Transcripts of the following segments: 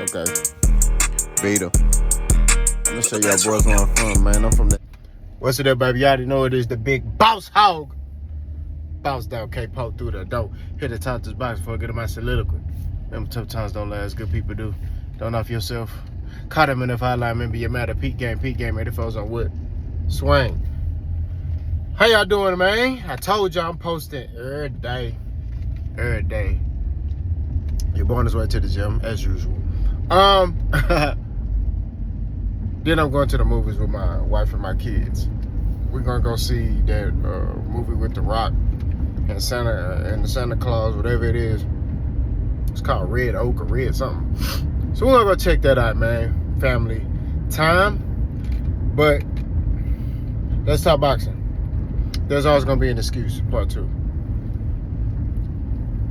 Okay. Beta. I'm gonna show y'all boys where I'm from, man. I'm from the. What's it up, baby? You already know it is the big boss hog. Bounce down, can't poke through the door. Hit the top of this box before I get to my soliloquy. Them tough times don't last, good people do. Don't off yourself. Caught him in the hotline, remember you matter. Peak game, 84's on wood. Swing. How y'all doing, man? I told y'all I'm posting every day. Every day. You're on his way to the gym, as usual. Then I'm going to the movies with my wife and my kids. We're gonna go see that movie with The Rock and Santa Claus, whatever it is. It's called Red Oak or Red something. So we're gonna go check that out, man. Family time. But let's talk boxing. There's always gonna be an excuse, part 2.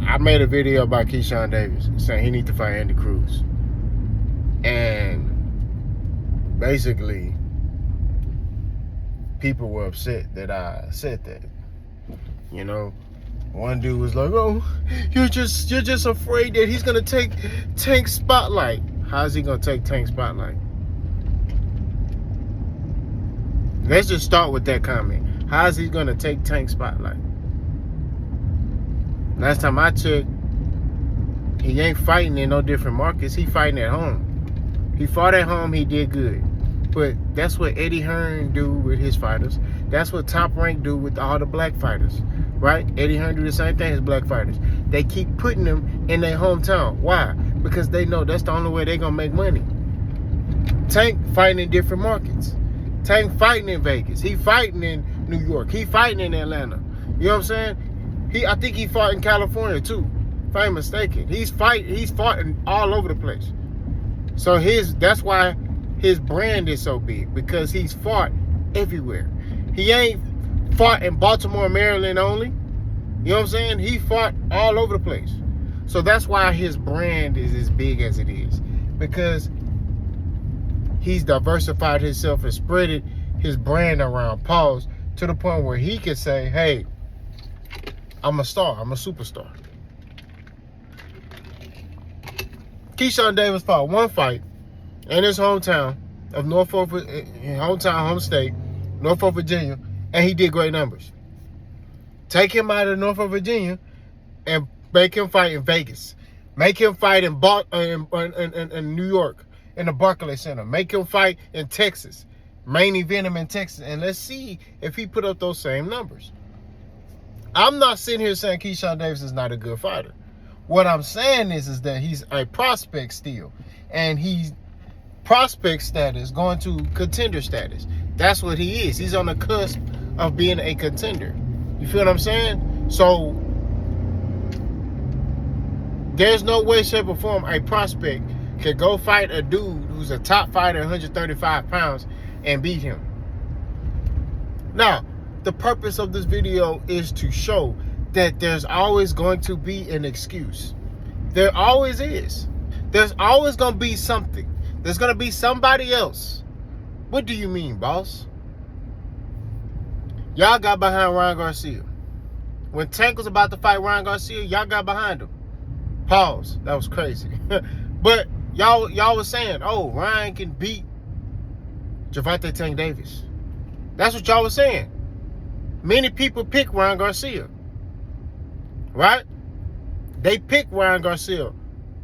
I made a video about Keshawn Davis saying he needs to fight Andy Cruz. And basically, people were upset that I said that. You know, one dude was like, "Oh, you're just afraid that he's gonna take Tank's spotlight." How's he gonna take Tank's spotlight? Let's just start with that comment. How's he gonna take Tank's spotlight? Last time I checked, he ain't fighting in no different markets. He fighting at home. He fought at home. He did good. But that's what Eddie Hearn do with his fighters. That's what Top Rank do with all the black fighters, right? Eddie Hearn do the same thing as black fighters. They keep putting them in their hometown. Why? Because they know that's the only way they're going to make money. Tank fighting in different markets. Tank fighting in Vegas. He fighting in New York. He fighting in Atlanta. You know what I'm saying? I think he fought in California too, if I'm mistaken. He's fought all over the place. So that's why his brand is so big, because he's fought everywhere. He ain't fought in Baltimore, Maryland only. You know what I'm saying? He fought all over the place. So that's why his brand is as big as it is, because he's diversified himself and spread his brand around, pause, to the point where he can say, hey, I'm a star. I'm a superstar. Keshawn Davis fought one fight in his hometown of home state, Norfolk, Virginia, and he did great numbers. Take him out of Norfolk, Virginia, and make him fight in Vegas. Make him fight in New York, in the Barclays Center. Make him fight in Texas. Main event him in Texas, and let's see if he put up those same numbers. I'm not sitting here saying Keshawn Davis is not a good fighter. What I'm saying is that he's a prospect still, and he's prospect status going to contender status. That's what he is. He's on the cusp of being a contender. You feel what I'm saying? So there's no way, shape, or form a prospect can go fight a dude who's a top fighter, 135 pounds, and beat him. Now, the purpose of this video is to show that there's always going to be an excuse. There always is. There's always going to be something. There's going to be somebody else. What do you mean, boss? Y'all got behind Ryan Garcia. When Tank was about to fight Ryan Garcia, y'all got behind him. Pause. That was crazy. But y'all was saying, oh, Ryan can beat Gervonta Tank Davis. That's what y'all was saying. Many people pick Ryan Garcia. Right? They picked Ryan Garcia.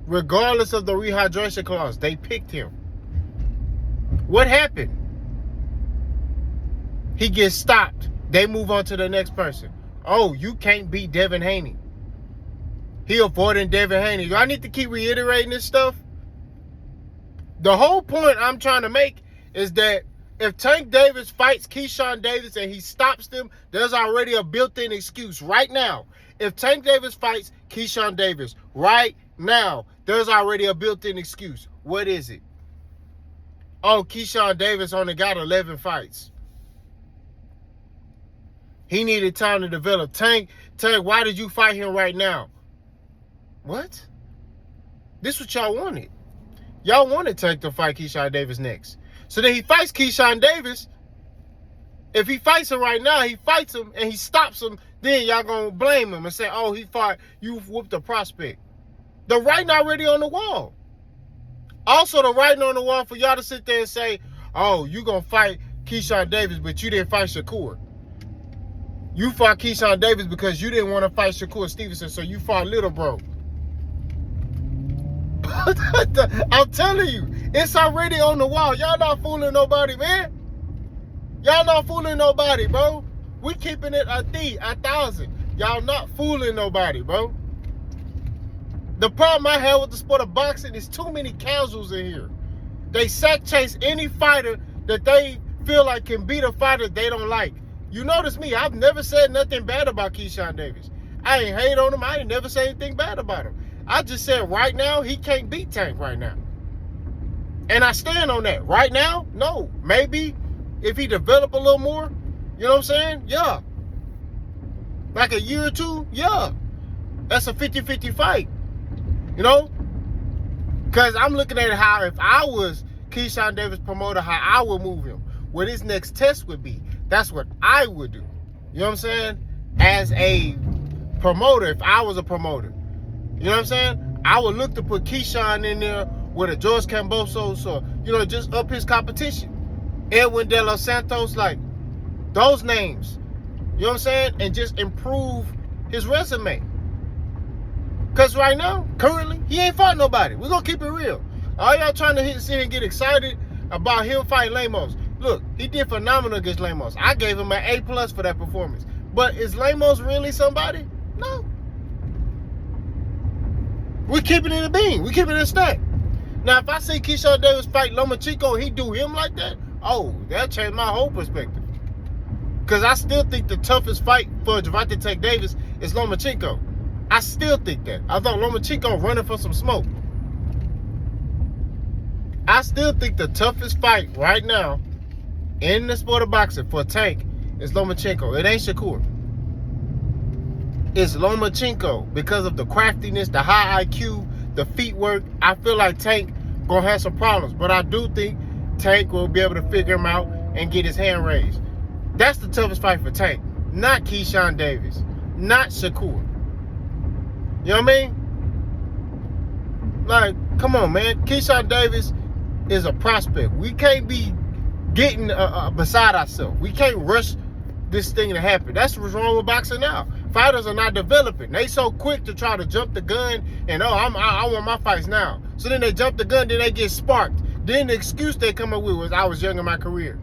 Regardless of the rehydration clause, they picked him. What happened? He gets stopped. They move on to the next person. Oh, you can't beat Devin Haney. He avoiding Devin Haney. Do I need to keep reiterating this stuff? The whole point I'm trying to make is that if Tank Davis fights Keshawn Davis and he stops them, there's already a built-in excuse right now. If Tank Davis fights Keshawn Davis right now, there's already a built-in excuse. What is it? Oh, Keshawn Davis only got 11 fights. He needed time to develop. Tank, why did you fight him right now? What? This what y'all wanted. Y'all wanted Tank to fight Keshawn Davis next. So then he fights Keshawn Davis. If he fights him right now, he fights him and he stops him, then y'all gonna blame him and say, oh, he fought, you whooped a prospect. The writing already on the wall. Also, the writing on the wall for y'all to sit there and say, oh, you going to fight Keshawn Davis, but you didn't fight Shakur. You fought Keshawn Davis because you didn't want to fight Shakur Stevenson, so you fought little bro. I'm telling you, it's already on the wall. Y'all not fooling nobody, man. Y'all not fooling nobody, bro. We keeping it 1,000. Y'all not fooling nobody, bro. The problem I have with the sport of boxing is too many casuals in here. They sack chase any fighter that they feel like can beat a fighter they don't like. You notice me, I've never said nothing bad about Keshawn Davis. I ain't hate on him. I ain't never said anything bad about him. I just said right now, he can't beat Tank right now. And I stand on that. Right now, no. Maybe if he develop a little more, you know what I'm saying? Yeah. Like a year or two, yeah. That's a 50-50 fight. You know? Because I'm looking at how if I was Keshawn Davis promoter, how I would move him. What his next test would be. That's what I would do. You know what I'm saying? As a promoter, if I was a promoter. You know what I'm saying? I would look to put Keshawn in there with a George Kambosos or, you know, just up his competition. Edwin De Los Santos, like those names. You know what I'm saying? And just improve his resume. Because right now, currently, he ain't fought nobody. We're going to keep it real. All y'all trying to sit here and get excited about him fighting Lemos. Look, he did phenomenal against Lemos. I gave him an A+ for that performance. But is Lemos really somebody? No. We're keeping it a bean. We're keeping it a stack. Now, if I see Keshawn Davis fight Lomachenko and he do him like that, oh, that changed my whole perspective. Because I still think the toughest fight for Gervonta Davis is Lomachenko. I still think that. I thought Lomachenko running for some smoke. I still think the toughest fight right now in the sport of boxing for Tank is Lomachenko. It ain't Shakur. It's Lomachenko because of the craftiness, the high IQ, the feet work. I feel like Tank gonna have some problems, but I do think Tank will be able to figure him out and get his hand raised. That's the toughest fight for Tank, not Keshawn Davis, not Shakur. You know what I mean? Like, come on, man. Keshawn Davis is a prospect. We can't be getting beside ourselves. We can't rush this thing to happen. That's what's wrong with boxing now. Fighters are not developing. They so quick to try to jump the gun and, I want my fights now. So then they jump the gun, then they get sparked. Then the excuse they come up with was, I was young in my career.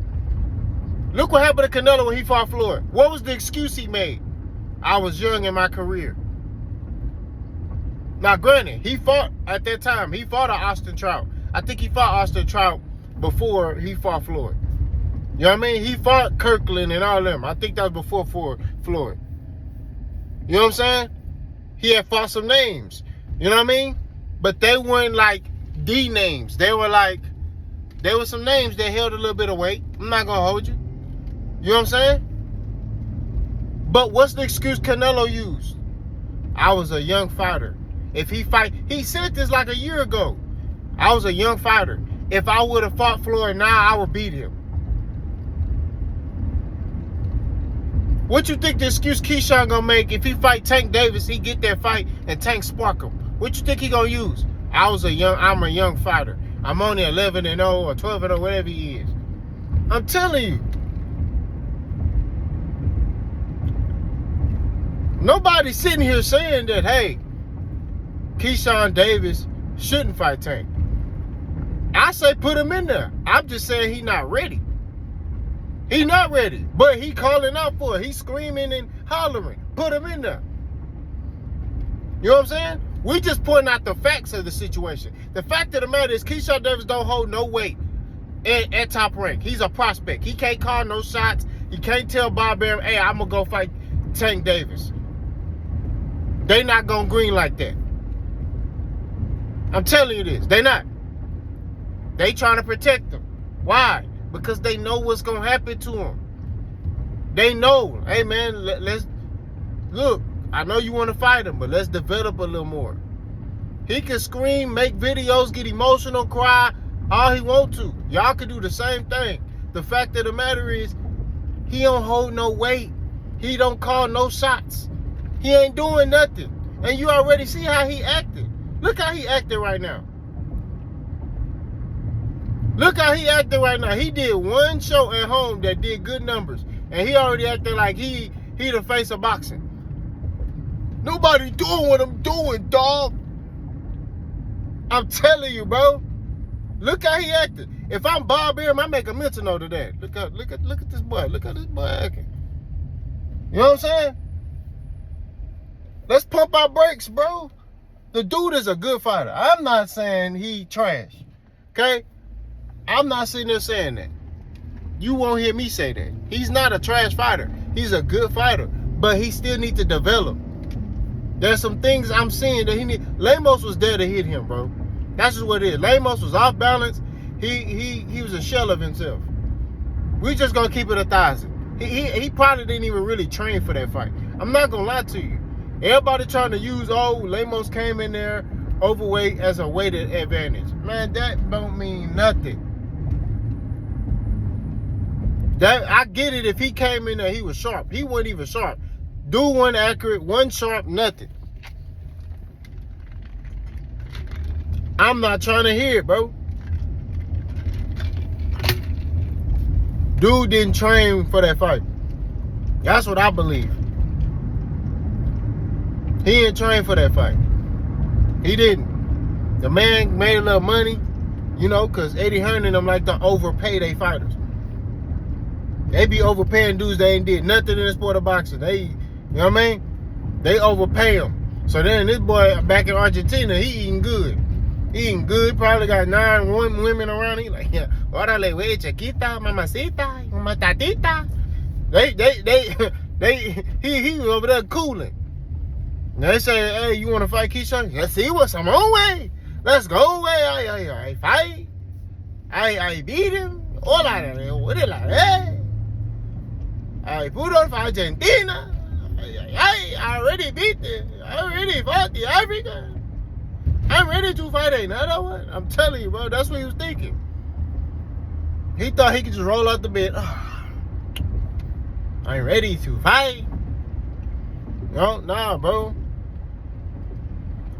Look what happened to Canelo when he fought Floyd. What was the excuse he made? I was young in my career. Now, granted, he fought at that time. He fought Austin Trout. I think he fought Austin Trout before he fought Floyd. You know what I mean? He fought Kirkland and all them. I think that was before Floyd. You know what I'm saying? He had fought some names. You know what I mean? But they weren't like D names. They were some names that held a little bit of weight. I'm not going to hold you. You know what I'm saying? But what's the excuse Canelo used? I was a young fighter. If he said this like a year ago. I was a young fighter. If I would have fought Floyd now, I would beat him. What you think the excuse Keshawn gonna make if he fight Tank Davis, he get that fight and Tank spark him? What you think he gonna use? I'm a young fighter. I'm only 11-0 or 12-0, whatever he is. I'm telling you. Nobody's sitting here saying that, hey, Keshawn Davis shouldn't fight Tank. I say put him in there. I'm just saying he's not ready. He's not ready, but he calling out for it. He's screaming and hollering. Put him in there. You know what I'm saying? We just pointing out the facts of the situation. The fact of the matter is Keshawn Davis don't hold no weight at top rank. He's a prospect. He can't call no shots. He can't tell Bob Arum, hey, I'm going to go fight Tank Davis. They not going to green like that. I'm telling you this. They not. They trying to protect him. Why? Because they know what's going to happen to him. They know, hey, man, let's look, I know you want to fight him, but let's develop a little more. He can scream, make videos, get emotional, cry, all he want to. Y'all can do the same thing. The fact of the matter is, he don't hold no weight. He don't call no shots. He ain't doing nothing. And you already see how he acted. Look how he acted right now. Look how he acting right now. He did one show at home that did good numbers, and he already acting like he the face of boxing. Nobody doing what I'm doing, dog. I'm telling you, bro. Look how he acted. If I'm Bob Arum, I make a mental note of that. Look at this boy. Look how this boy acting. You know what I'm saying? Let's pump our brakes, bro. The dude is a good fighter. I'm not saying he trash. Okay? I'm not sitting there saying that. You won't hear me say that. He's not a trash fighter. He's a good fighter. But he still needs to develop. There's some things I'm seeing that he need. Lemos was there to hit him, bro. That's just what it is. Lemos was off balance. He was a shell of himself. We just gonna keep it 1,000. He probably didn't even really train for that fight. I'm not gonna lie to you. Everybody trying to use Lemos came in there overweight as a weighted advantage. Man, that don't mean nothing. That I get it if he came in there, he was sharp. He wasn't even sharp. Dude wasn't accurate, wasn't sharp, nothing. I'm not trying to hear it, bro. Dude didn't train for that fight. That's what I believe. He didn't train for that fight. He didn't. The man made a little money, you know, because Eddie Hearn and them like to overpay their fighters. They be overpaying dudes that ain't did nothing in the sport of boxing. They, you know what I mean? They overpay them. So then this boy back in Argentina, he eating good. He eating good. Probably got 9 women around. He like, yeah, órale, wey, chiquita, mamacita, matatita. He was over there cooling. They say, hey, you want to fight Keshawn? Let's see what's on my way. Let's go, way. I fight. I beat him. Hola, what is that? I put on for Argentina. I already beat it. I already fought the African. I'm ready to fight another one. I'm telling you, bro. That's what he was thinking. He thought he could just roll out the bed. Oh, I'm ready to fight. No, nah, bro.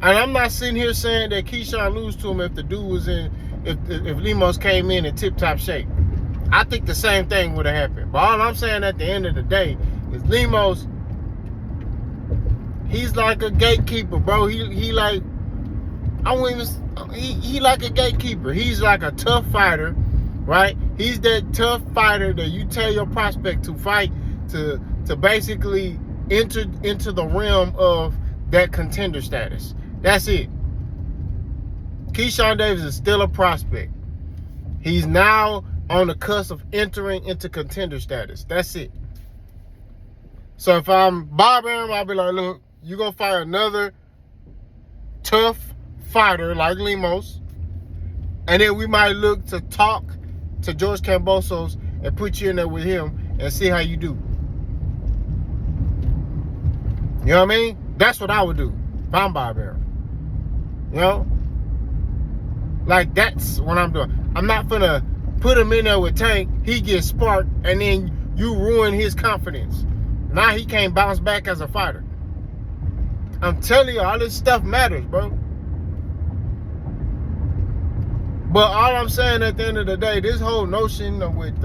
And I'm not sitting here saying that Keshawn lose to him if the dude was in, if Lemos came in tip-top shape. I think the same thing would have happened. But all I'm saying at the end of the day is Lemos, he's like a gatekeeper, bro. He like, I wouldn't even, he like a gatekeeper. He's like a tough fighter, right? He's that tough fighter that you tell your prospect to fight to basically enter into the realm of that contender status. That's it. Keshawn Davis is still a prospect. He's now on the cusp of entering into contender status. That's it. So if I'm Bob Arum, I'll be like, look, you're going to fight another tough fighter like Lemos. And then we might look to talk to George Kambosos and put you in there with him and see how you do. You know what I mean? That's what I would do if I'm Bob Arum. You know? Like, that's what I'm doing. I'm not finna put him in there with Tank. He gets sparked, and then you ruin his confidence. Now he can't bounce back as a fighter. I'm telling you, all this stuff matters, bro. But all I'm saying at the end of the day, this whole notion of with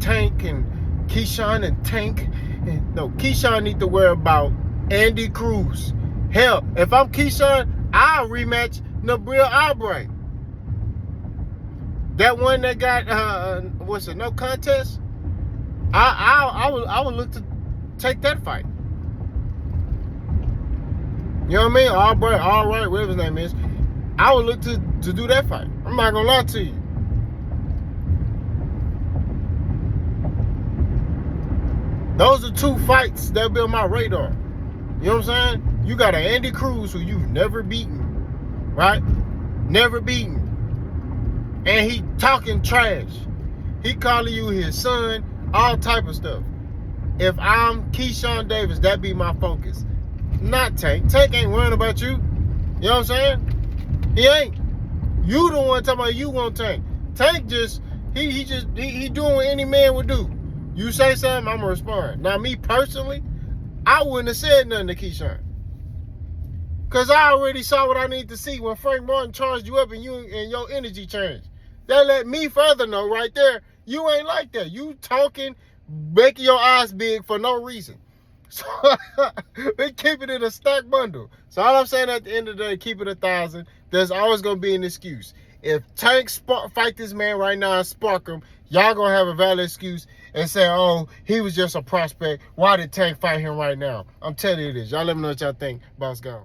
Tank and Keshawn and Tank, no, Keshawn need to worry about Andy Cruz. Hell, if I'm Keshawn, I'll rematch Nabil Albright. That one that got no contest. I would look to take that fight. You know what I mean? Albright, whatever his name is. I would look to do that fight. I'm not gonna lie to you. Those are 2 fights that'll be on my radar. You know what I'm saying? You got an Andy Cruz who you've never beaten, right? Never beaten. And he talking trash. He calling you his son, all type of stuff. If I'm Keshawn Davis, that be my focus. Not Tank. Tank ain't worrying about you. You know what I'm saying? He ain't. You the one talking about you want Tank. Tank just, he doing what any man would do. You say something, I'm gonna respond. Now me personally, I wouldn't have said nothing to Keshawn. Cause I already saw what I need to see when Frank Martin charged you up and your energy changed. That let me further know right there, you ain't like that. You talking, making your eyes big for no reason. So they keep it in a stack bundle. So all I'm saying at the end of the day, keep it 1,000. There's always gonna be an excuse. If Tank fight this man right now and spark him, y'all gonna have a valid excuse and say, oh, he was just a prospect. Why did Tank fight him right now? I'm telling you this. Y'all let me know what y'all think. Boss gone.